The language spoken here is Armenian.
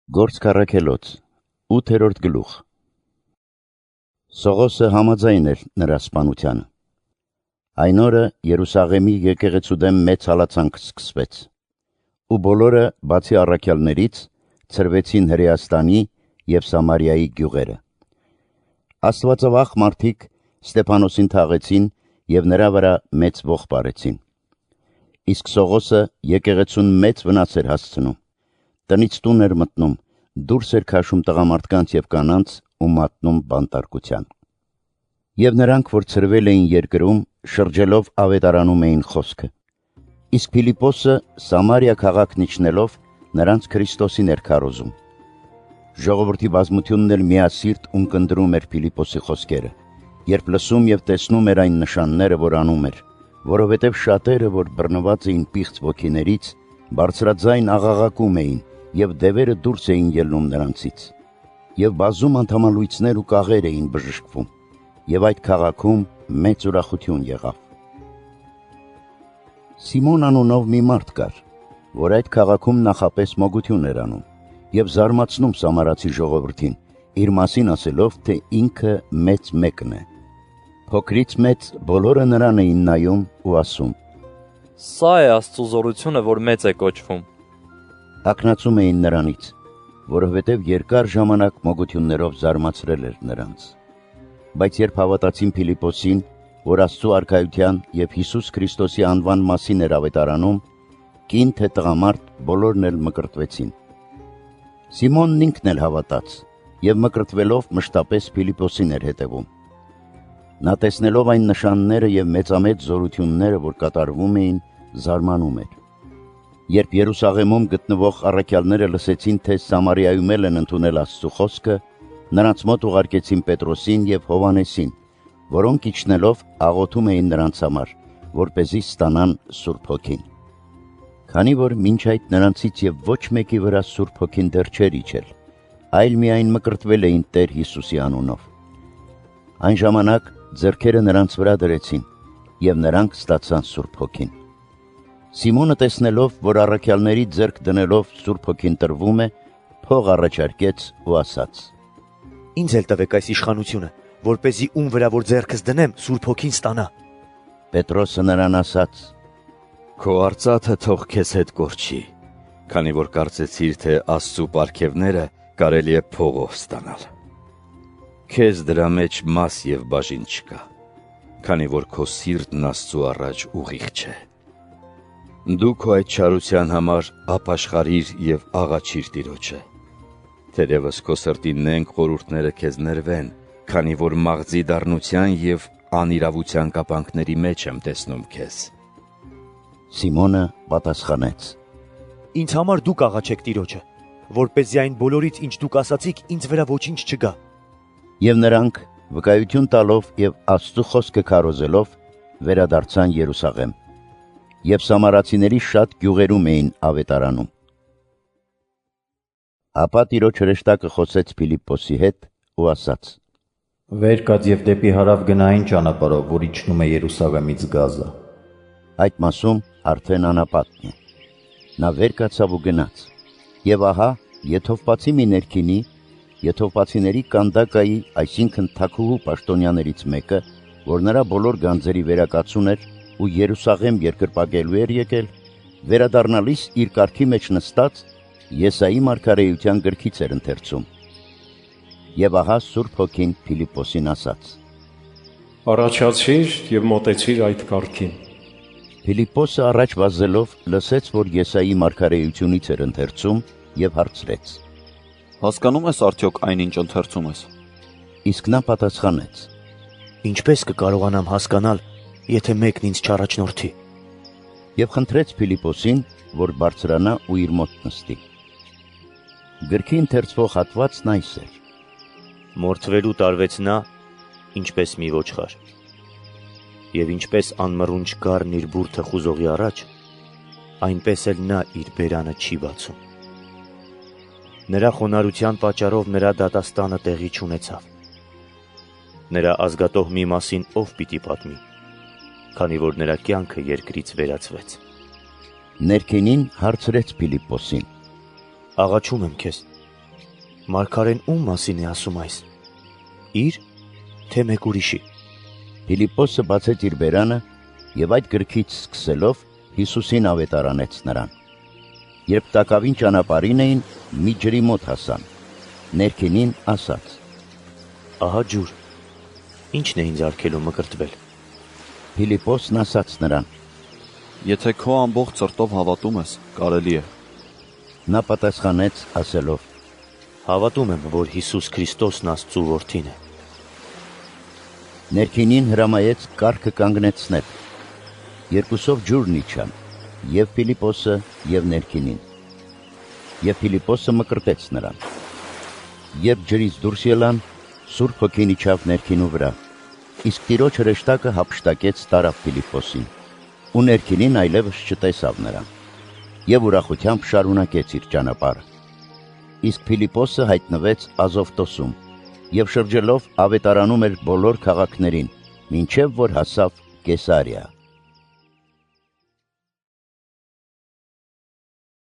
Գործք առաքելոց, 8-րդ գլուխ։ Սողոսը համաձայն էր նրա սպանությանը։ Այն օրը Երուսաղեմի եկեղեցու դեմ մեծ հալածանք սկսվեց, ու բոլորը, բացի առաքյալներից, ցրվեցին Հրեաստանի և Սամարիայի գյուղերը։ Աստվածավախ մարդիկ Ստեփանոսին թաղեցին և նրա վրա մեծ ոխ պարեցին։ Իսկ Սողոսը եկեղեցուն մեծ վնաս էր հասցնում, տնից տուն էր մտնում, դուրս էր քաշում տղամարդկանց և կանանց ու մատնում բանտարկության։ Եվ նրանք, որ ցրվել էին երկրում, շրջելով ավետարանում էին խոսքը։ Իսկ Փիլիպոսը Սամարիա քաղաքն իջնելով նրանց Քրիստոսին էր քարոզում։ Ժողովրդի բազմությունն էլ միասիրտ ունկնդրում էր Փիլիպոսի խոսքերը, երբ լսում և տեսնում էր այն նշանները, որ անում էր, որովհետև շատերը, որ բռնված էին պիղծ ոգիներից, բարձրաձայն աղաղակում էին և դևերը դուրս էին ելնում նրանցից, և բազում անդամալույցներ ու կաղեր էին բժշկվում, և այդ քաղաքում մեծ ուրախություն եղավ։ Սիմոն անունով մի մարդ կար, որ այդ քաղաքում նախապես մոգություն էր անում և զարմացնում սամարացի ժողովրդին, իր մասին ասելով, թե ինքը մեծ մեկն է։ Փոքրից մեծ բոլորը նրան էին նայում ու ասում. «Սա է Աստծո զորությունը, որ մեծ է կոչվում»։ Ակնացում էին նրանից, որովհետև երկար ժամանակ մոգություններով զարմացրել էր նրանց։ Բայց երբ հավատացին Փիլիպոսին, որ Աստծո արքայության և Հիսուս Քրիստոսի անվան մասին էր ավետարանում, կին թե տղամարդ, բոլորն էլ մկրտվեցին։ Սիմոնն ինքն էլ հավատաց և մկրտվելով մշտապես Փիլիպոսին էր հետևում։ Նա տեսնելով այն նշանները և մեծամեծ զորությունները, որ կատարվում էին, զարմանում էր։ Երբ Երուսաղեմում գտնվող առաքյալները լսեցին, թե Սամարիայում էլ են ընդունել Աստծո խոսքը, նրանց մոտ ուղարկեցին Պետրոսին և Հովհաննեսին, որոնք իջնելով աղոթում էին նրանց համար, որպեսզի ստանան Սուրբ Հոգին։ Քանի որ մինչ այդ նրանցից և ոչ մեկի վրա Սուրբ Հոգին դեռ չէր իջել, այլ միայն մկրտվել էին Տեր Հիսուսի անունով։ Այն ժամանակ ձեռքերը նրանց վրա դրեցին, և նրանք ստացան Սուրբ Հոգին։ Սիմոնը տեսնելով, որ առաքյալների ձեռք դնելով Սուրբ Հոգին տրվում է, փող առաջարկեց ու ասաց. «Ինձ էլ տվեք այս իշխանությունը, որպեսզի ում վրա որ ձեռքս դնեմ, Սուրբ Հոգին ստանա»։ Պետրոսը նրան ասաց. «Քո արծաթը թող քեզ հետ կորչի, քանի որ կարծեցիր, թե Աստծու պարգևները կարելի է փողով ստանալ։ Քեզ դրա մեջ մաս և բաժին չկա, քանի որ քո սիրտն Աստծու առաջ ուղիղ չէ։ Դու քո այդ չարության համար ապաշխարիր և աղաչիր Տիրոջը, թերևս քո սրտի նենգ խորհուրդները քեզ ներվեն, քանի որ մաղձի դառնության և անիրավության կապանքների մեջ եմ տեսնում քեզ»։ Սիմոնը պատասխանեց. «Ինձ համար դուք աղաչեք Տիրոջը, որպեսզի այն բոլորից, ինչ դուք ասացիք, ինձ վրա ոչինչ չգա»։ Եվ նրանք, վկայություն տալով և Աստծո խոսքը քարոզելով, վերադարձան Երուսաղեմ, և սամարացիների շատ գյուղերում էին ավետարանում։ Ապա Տիրոջ հրեշտակը խոսեց Փիլիպոսի հետ ու ասաց. «Վեր կաց և դեպի հարավ գնա այն ճանապարհով, որ իջնում է Երուսաղեմից Գազա»։ Այդ մասում արդեն անապատն է։ Նա վեր կացավ ու գնաց, և ահա Եթովպացի մի ներքինի, Եթովպացիների Կանդակայի, այսինքն թագուհու պաշտոնյաներից մեկը, որ նրա բոլոր գանձերի վերակացուն էր ու Երուսաղեմ երկրպագելու էր եկել, վերադառնալիս իր կառքի մեջ նստած Եսայի մարգարեության գրքից էր ընթերցում։ Եվ ահա Սուրբ Հոգին Փիլիպոսին ասաց. «Առաջացիր և մոտեցիր այդ կառքին»։ Փիլիպոսը առաջ վազելով լսեց, որ Եսայի մարգարեությունից էր ընթերցում և հարցրեց. «Հասկանում ես արդյոք այնինչ ընթերցում ես»։ Իսկ նա պատասխանեց. «Ինչպես կկարողանամ հասկանալ, եթե մեկն ինձ չառաջնորդի»։ Եվ խնդրեց Փիլիպոսին, որ բարձրանա ու իր մոտ նստի։ Գրքի ընթերցվող հատվածն այս էր. «Մորթվելու տարվեց նա, ինչպես մի ոչխար, և ինչպես անմռունչ գառն իր բուրդը խուզողի առաջ, այնպես էլ նա իր բերանը չի բացում։ Նրա խոնարհության պատճառով նրա դատաստանը տեղի չունեցավ։ Նրա ազգատոհմի մասին ով պիտի պատմի, քանի որ նրա կյանքը երկրից վերացվեց»։ Ներքինին հարցրեց Փիլիպոսին. «Աղաչում եմ քեզ, Մարգարեն ում մասին է ասում այս։ Իր, թե մեկ ուրիշի։ Փիլիպոսը բացեց իր բերանը եւ այդ գրքից սկսելով Հիսուսին ավետարանեց նրան։ Երբ տակավին ճանապարհին էին, մի ջրի մոտ հասան։ Ներքինին ասաց. Ահա ջուր։ Ինչն է ինձ արգելում մկրտվել։ Փիլիպոսն ասաց նրան. Եթե քո ամբողջ սրտով հավատում ես, կարելի է։ Նա պատասխանեց ասելով. Հավատում եմ, որ Հիսուս Քրիստոսն Աստծու որդին է։ Ներքինին հրամայեց կառքը կանգնեցնել։ Երկուսով ջուրն իջան, եւ Փիլիպոսը, եւ ներքինին։ Եվ Փիլիպոսը մկրտեց նրան։ Երբ ջրից դուրս ելան, Սուրբ Հոգին իջավ ներքինու վրա, իսկ Տիրոջ հրեշտակը հափշտակեց տարավ Փիլիպոսին, ու ներքինին այլևս չտեսավ նրան, եւ ուրախությամբ շարունակեց իր ճանապարհը։ Իսկ Փիլիպոսը հայտնվեց Ազովտոսում եւ շրջելով ավետարանում էր բոլոր քաղաքներին, մինչև որ հասավ Կեսարիա։